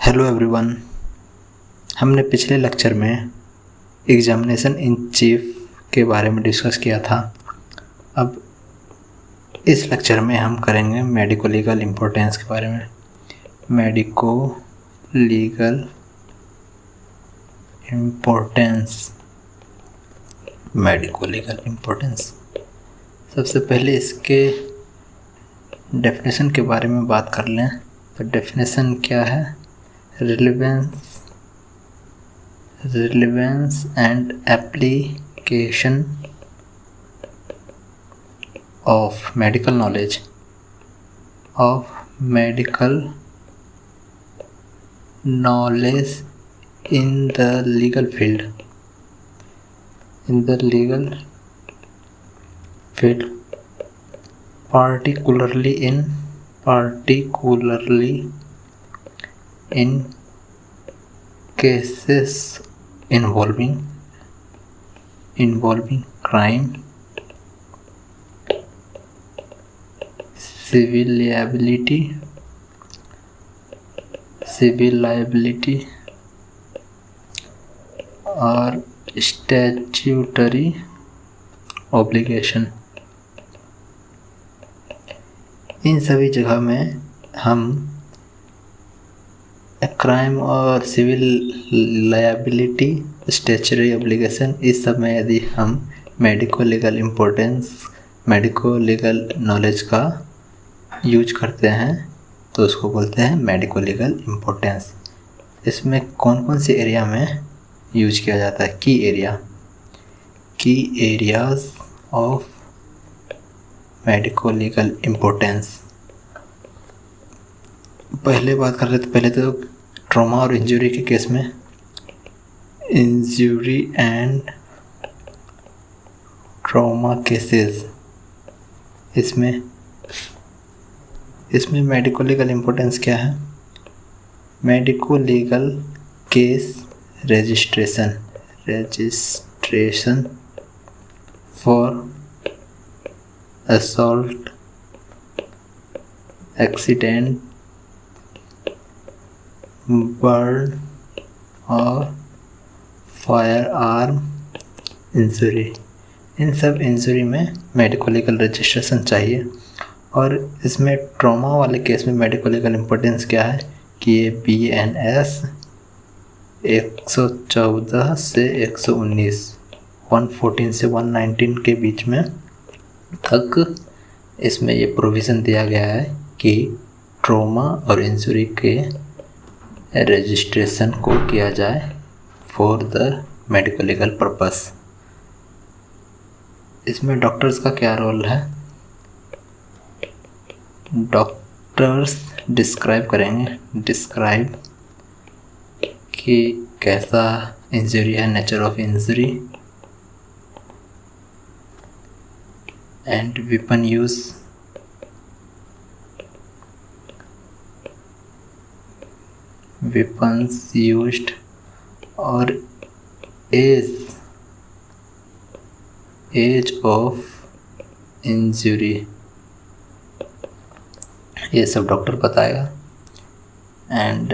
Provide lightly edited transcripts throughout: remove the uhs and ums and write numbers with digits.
Hello everyone. हमने पिछले lecture में एग्जामिनेशन इन चीफ के बारे में डिस्कस किया था। अब इस लेक्चर में हम करेंगे मेडिको लीगल इम्पोर्टेंस के बारे में। मेडिको लीगल इम्पोर्टेंस सबसे पहले इसके डेफिनेशन के बारे में बात कर लें। तो डेफिनेशन क्या है? relevance and application of medical knowledge in the legal field particularly in cases involving crime, civil liability और statutory obligation। इन सभी जगह में हम क्राइम और सिविल लायबिलिटी, स्टैच्यूटरी ऑब्लिगेशन, इस सब में यदि हम मेडिको लीगल नॉलेज का यूज करते हैं तो उसको बोलते हैं मेडिको लीगल इम्पोर्टेंस। इसमें कौन कौन से एरिया में यूज किया जाता है? की areas of medico legal importance. पहले बात कर रहे थे, पहले तो ट्रॉमा और इंजरी के केस में इंजरी एंड ट्रॉमा केसेस, इसमें मेडिको लीगल इम्पोर्टेंस क्या है? Medico legal case registration for assault, accident, burn और फायर आर्म इंजरी, इन सब इंजरी में मेडिको लीगल रजिस्ट्रेशन चाहिए। और इसमें ट्रॉमा वाले केस में मेडिको लीगल इम्पोर्टेंस क्या है कि ये BNS 114 से 119, 114 से 119 के बीच में तक इसमें ये प्रोविज़न दिया गया है कि ट्रॉमा और इंजरी के रजिस्ट्रेशन को किया जाए for the medico legal purpose. इसमें डॉक्टर्स का क्या रोल है? डॉक्टर्स डिस्क्राइब कि कैसा इंजरी है, nature of injury and weapon use, weapons used और एज ऑफ इंजरी, ये सब डॉक्टर बताएगा। एंड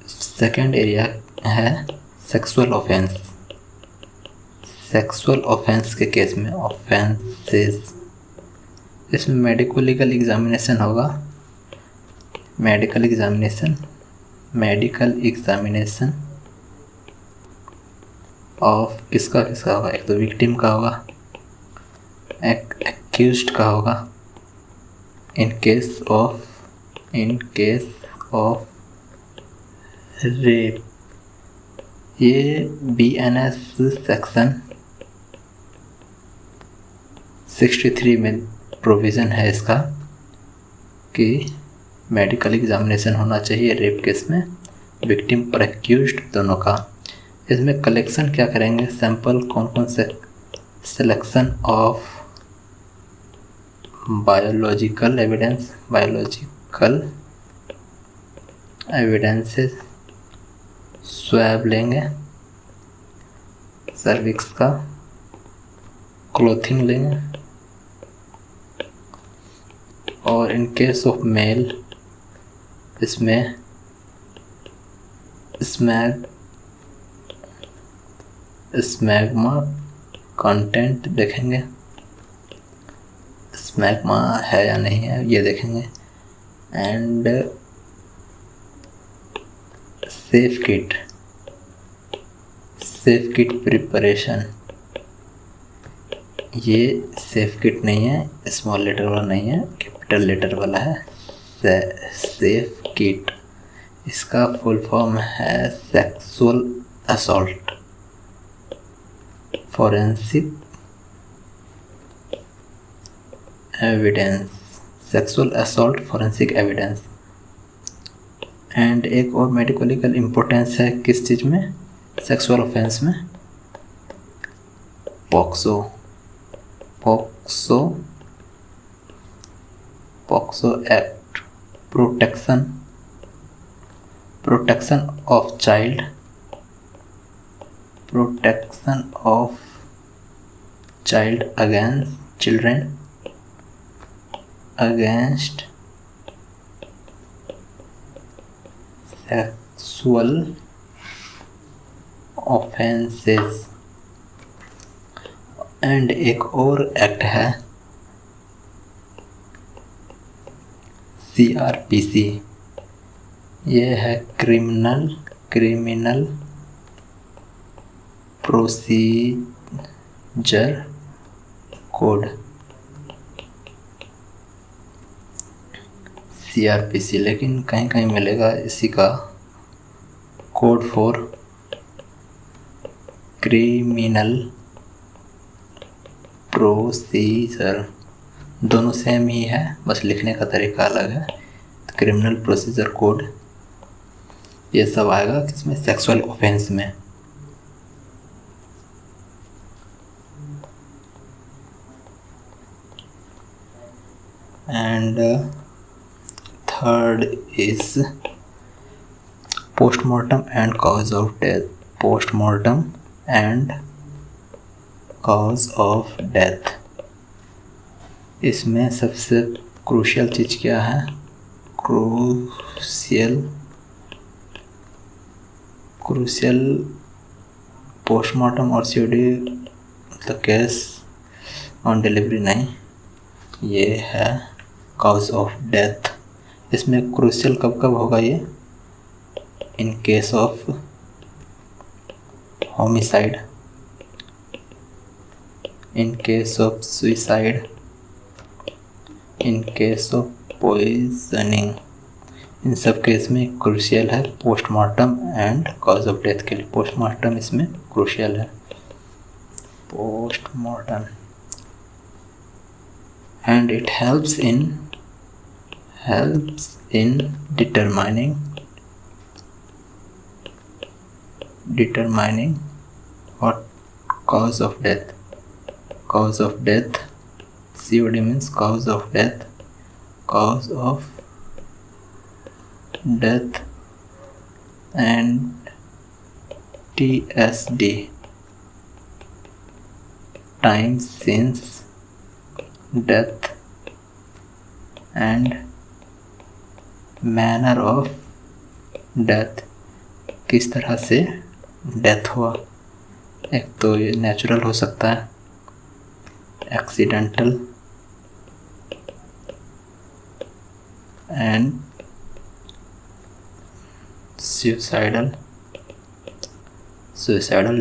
सेकेंड एरिया है सेक्सुअल ऑफेंस के केस में ऑफेंसेस, इसमें मेडिको लीगल एग्जामिनेशन होगा। मेडिकल एग्जामिनेशन ऑफ किसका होगा? एक तो विक्टिम का होगा, एक्यूज्ड का होगा। इन केस ऑफ रेप, ये BNS सेक्शन 63 में प्रोविज़न है इसका कि मेडिकल एग्जामिनेशन होना चाहिए रेप केस में, विक्टिम और एक्यूज्ड दोनों का। इसमें कलेक्शन क्या करेंगे? सैंपल कौन से? Selection of biological evidences, swab लेंगे सर्विक्स का, क्लोथिंग लेंगे और इन केस ऑफ मेल इसमें स्मैग्मा कंटेंट देखेंगे, स्मैग्मा है या नहीं है ये देखेंगे। एंड सेफ किट प्रिपरेशन, ये सेफ किट नहीं है, स्मॉल लेटर वाला नहीं है, कैपिटल लेटर वाला है। सेफ किट, इसका फुल फॉर्म है sexual assault forensic evidence, sexual assault forensic evidence. And एक और मेडिको लीगल इम्पोर्टेंस है किस चीज़ में, सेक्सुअल ऑफेंस में, POCSO act, protection of child against sexual offences. And एक और एक्ट है CRPC, ये है क्रिमिनल प्रोसीजर कोड, CRPC। लेकिन कहीं कहीं मिलेगा इसी का कोड फॉर क्रिमिनल प्रोसीजर, दोनों सेम ही है, बस लिखने का तरीका अलग है। तो क्रिमिनल प्रोसीजर कोड ये सब आएगा किसमें, सेक्सुअल ऑफेंस में। And third is postmortem and cause of death. इसमें सबसे क्रूशियल चीज़ क्या है, क्रूशियल पोस्टमार्टम और COD, मतलब केस ऑन डिलीवरी नहीं, ये है कॉज ऑफ डेथ। इसमें क्रूशियल कब कब होगा ये, in case of homicide, in case of suicide, in case of poisoning, इन सब केस में क्रूशियल है postmortem and cause of death के लिए। पोस्टमार्टम इसमें क्रूशियल है, postmortem. And it helps in determining what cause of death, COD means cause of death, and TSD, time since death, and manner of death, किस तरह से death हुआ। एक तो ये नेचुरल हो सकता है, एक्सीडेंटल, एंड सुसाइडल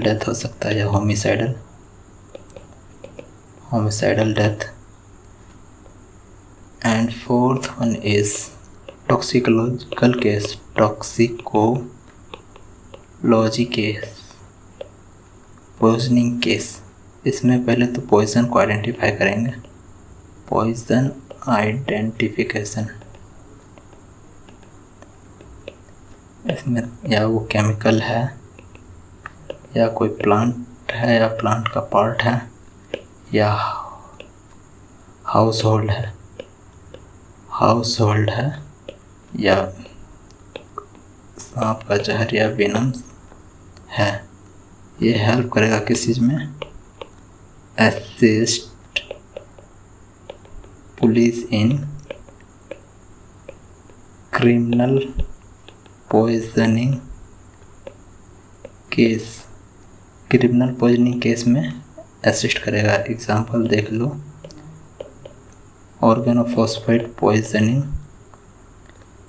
डेथ हो सकता है, या homicidal death. And fourth one is toxicology case, poisoning case. इसमें पहले तो पॉइजन को आइडेंटिफाई करेंगे, पॉइजन आइडेंटिफिकेशन। इसमें या वो केमिकल है, या कोई प्लांट है, या प्लांट का पार्ट है, या हाउस होल्ड है, या सांप का जहर या वेनम्स है। ये हेल्प करेगा किस चीज़ में, assist police in criminal poisoning case, criminal poisoning case में असिस्ट करेगा। एग्जांपल देख लो, ऑर्गेनोफॉस्फेट पॉइजनिंग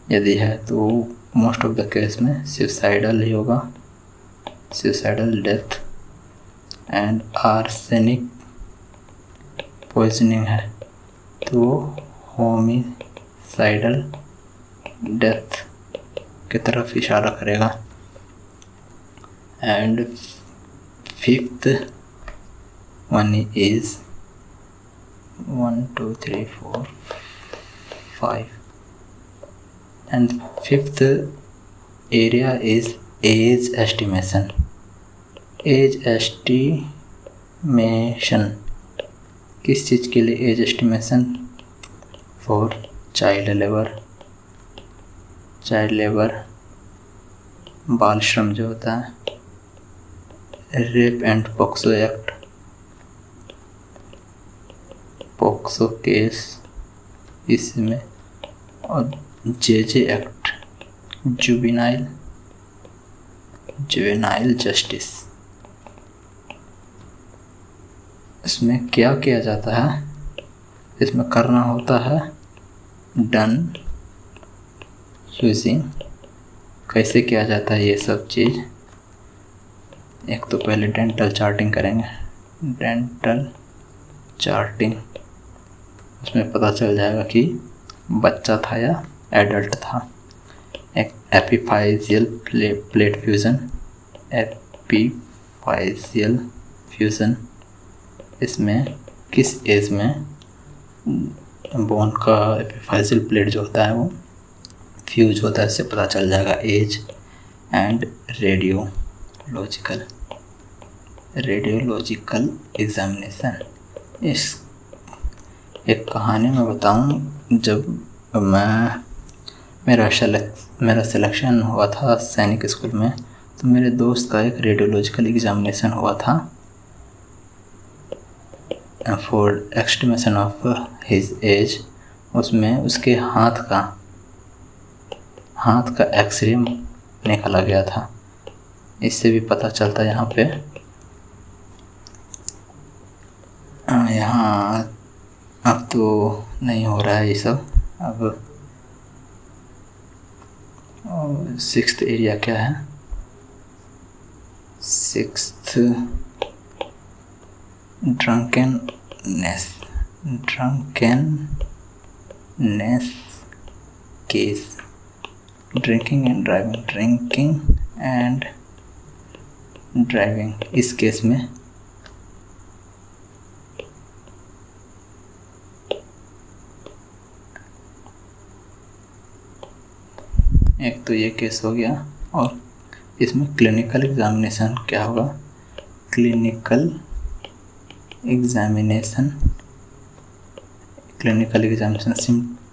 यदि है तो मोस्ट ऑफ द केस में सुसाइडल ही होगा, suicidal death. And arsenic poisoning है तो होमिसाइडल डेथ की तरफ इशारा करेगा। And fifth one is 1 2 3 4 5 and fifth area is age estimation. Age estimation किस चीज़ के लिए age estimation? For child labour, child labour बाल श्रम जो होता है, rape and POCSO act, POCSO case इसमें, और जे एक्ट, जुवेनाइल जस्टिस। इसमें क्या किया जाता है? इसमें करना होता है डन यूजिंग। कैसे किया जाता है ये सब चीज़? एक तो पहले डेंटल चार्टिंग करेंगे, डेंटल चार्टिंग, उसमें पता चल जाएगा कि बच्चा था या एडल्ट था। एक एपिफाइजियल प्लेट फ्यूज़न, एपिफाइजियल फ्यूज़न, इसमें किस एज में बोन का एपिफाइजियल प्लेट जो होता है वो फ्यूज होता है, इससे पता चल जाएगा एज। And radiological examination. इस एक कहानी में बताऊं, जब मेरा सिलेक्शन हुआ था सैनिक स्कूल में, तो मेरे दोस्त का एक रेडियोलॉजिकल एग्जामिनेशन हुआ था for estimation of his age. उसमें उसके हाथ का एक्सरे निकाला गया था। इससे भी पता चलता है यहाँ पे, यहाँ अब तो नहीं हो रहा है ये सब। अब सिक्स्थ एरिया क्या है? Sixth drunkenness case, drinking and driving. इस केस में एक तो ये केस हो गया, और इसमें क्लिनिकल एग्जामिनेशन क्या होगा? Clinical examination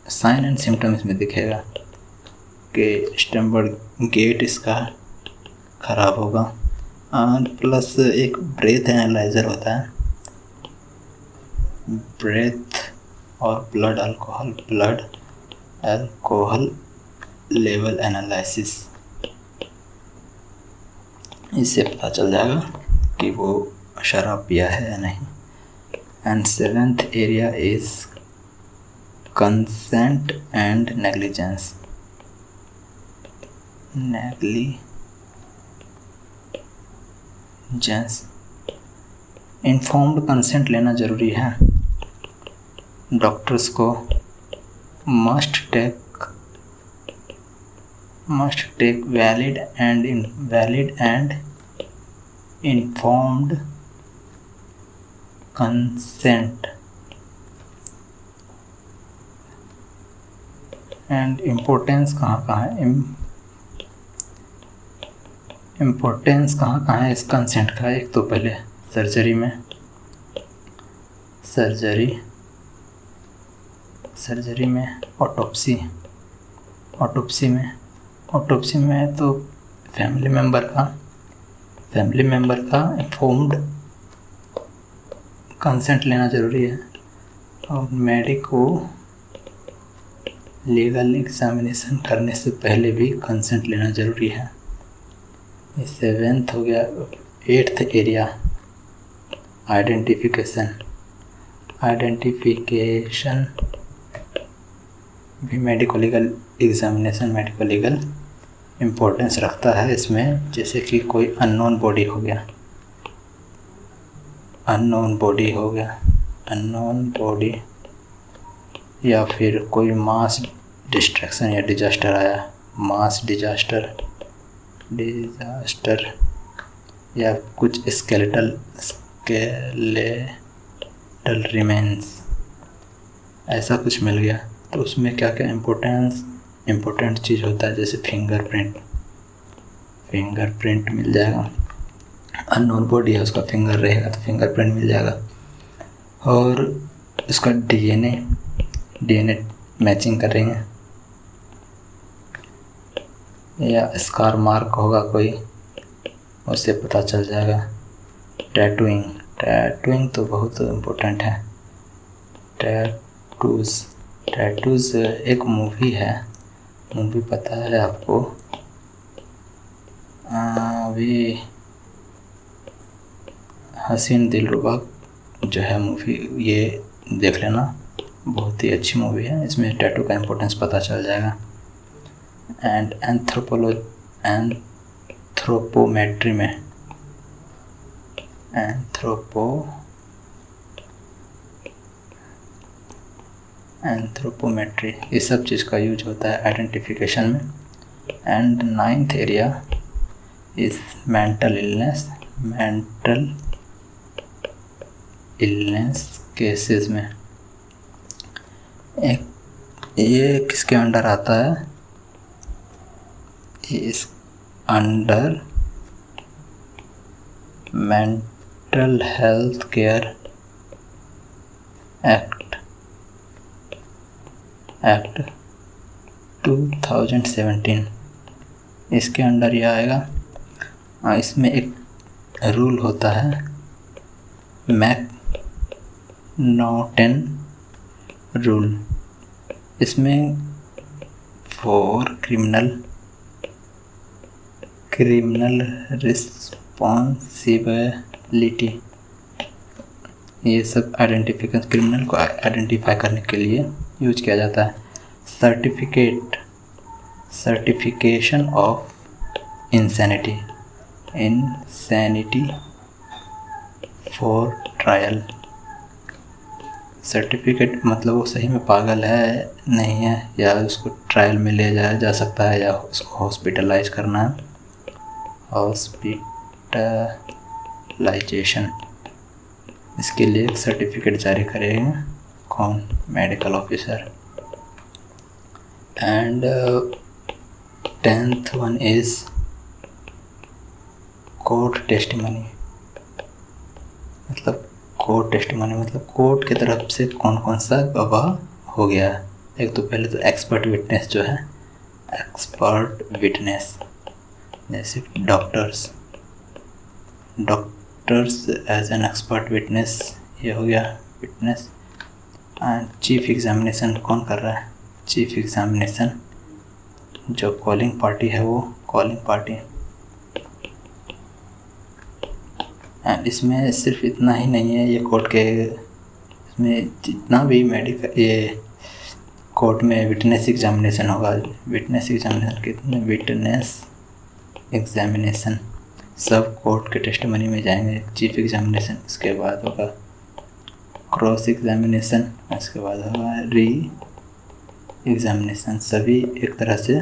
sign and symptom इसमें दिखेगा कि स्टैम्बर्ड गेट इसका खराब होगा। प्लस एक ब्रेथ एनालाइजर होता है, ब्रेथ और ब्लड अल्कोहल लेवल एनालिसिस। इससे पता चल जाएगा कि वो शराब पिया है या नहीं। And seventh area is consent and negligence. Informed consent लेना ज़रूरी है। डॉक्टर्स को must take valid and informed consent. And importance कहाँ है? इम्पोर्टेंस कहाँ है इस कंसेंट का? एक तो पहले सर्जरी में, ऑटोप्सी में तो फैमिली मेम्बर का इन्फॉर्म्ड कंसेंट लेना ज़रूरी है। और मेडिको लीगल एग्जामिनेशन करने से पहले भी कंसेंट लेना ज़रूरी है। सेवेंथ हो गया। Eighth area identification. आइडेंटिफिकेशन भी medico legal examination medico legal importance रखता है इसमें। जैसे कि कोई अननोन बॉडी हो गया, अननोन बॉडी या फिर कोई मास डिस्ट्रक्शन या डिजास्टर आया, मास डिजास्टर या कुछ स्केलेटल रिमेन्स ऐसा कुछ मिल गया, तो उसमें क्या क्या इम्पोर्टेंट चीज़ होता है। जैसे फिंगरप्रिंट मिल जाएगा। अननोन बॉडी है, उसका फिंगर रहेगा तो फिंगरप्रिंट मिल जाएगा। और उसका डीएनए मैचिंग करेंगे, या स्कार मार्क होगा कोई, उससे पता चल जाएगा। टैटूइंग तो बहुत इम्पोर्टेंट है। टैटूज़ एक मूवी है, मूवी पता है आपको? अभी हसीन दिलरुबा जो है मूवी, ये देख लेना, बहुत ही अच्छी मूवी है। इसमें टैटू का इम्पोर्टेंस पता चल जाएगा। एंड एंथ्रोपोमेट्री में एंथ्रोपोमेट्री इस सब चीज़ का यूज होता है आइडेंटिफिकेशन में। And ninth area is mental illness cases में। ये किसके अंडर आता है? इस under mental health care act 2017, इसके अंडर ये आएगा। इसमें एक रूल होता है, मैकनॉटन रूल। इसमें फॉर क्रिमिनल रिस्पॉन्सिबिलिटी, ये सब क्रिमिनल को आइडेंटिफाई करने के लिए यूज किया जाता है। Certification of insanity for trial. Certificate मतलब वो सही में पागल है नहीं है, या उसको ट्रायल में ले जाया जा सकता है, या उसको हॉस्पिटलाइज करना है। हॉस्पिटलाइजेशन, इसके लिए एक सर्टिफिकेट जारी करेगा कौन? Medical officer. And 10th one is court testimony. मतलब कोर्ट की तरफ से कौन कौन सा गवाह हो गया है। एक तो पहले तो एक्सपर्ट विटनेस जो है, जैसे doctors as an expert witness, ये हो गया विटनेस। एंड चीफ एग्जामिनेशन कौन कर रहा है? चीफ एग्जामिनेशन जो कॉलिंग पार्टी है, वो कॉलिंग पार्टी। एंड इसमें सिर्फ इतना ही नहीं है, ये कोर्ट के इसमें जितना भी ये कोर्ट में विटनेस एग्जामिनेशन होगा, विटनेस एग्जामिनेशन सब कोर्ट के टेस्टिमनी में जाएंगे। चीफ एग्जामिनेशन, इसके बाद होगा क्रॉस एग्जामिनेशन, इसके बाद होगा री एग्जामिनेशन। सभी एक तरह से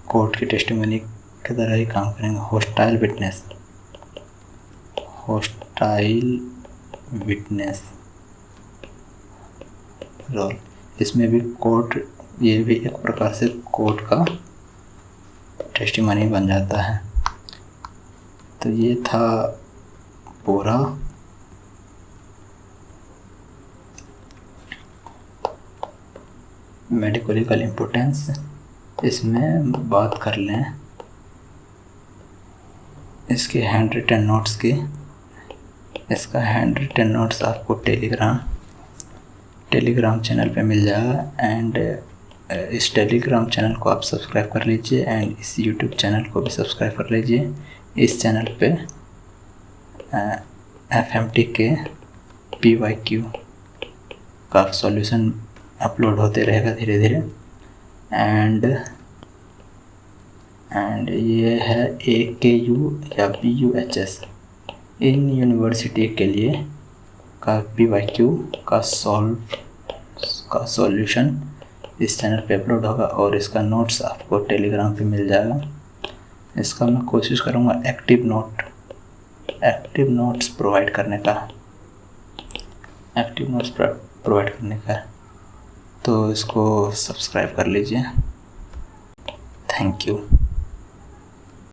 कोर्ट के टेस्टिमनी की तरह ही काम करेंगे। हॉस्टाइल विटनेस रोल, इसमें भी कोर्ट, ये भी एक प्रकार से कोर्ट का टेस्टिमनी बन जाता है। तो ये था पूरा मेडिको लीगल इम्पोर्टेंस। इसमें बात कर लें इसके हैंड रिटन नोट्स की। इसका हैंड रिटन नोट्स आपको टेलीग्राम चैनल पे मिल जाएगा। एंड इस टेलीग्राम चैनल को आप सब्सक्राइब कर लीजिए एंड इस यूट्यूब चैनल को भी सब्सक्राइब कर लीजिए। इस चैनल पे FMT के PYQ का सॉल्यूशन अपलोड होते रहेगा धीरे धीरे। एंड ये है AKU या BUHS इन यूनिवर्सिटी के लिए का PYQ का सॉल्यूशन इस चैनल पे अपलोड होगा और इसका नोट्स आपको टेलीग्राम पे मिल जाएगा। इसका मैं कोशिश करूँगा एक्टिव नोट्स प्रोवाइड करने का, तो इसको सब्सक्राइब कर लीजिए। Thank you.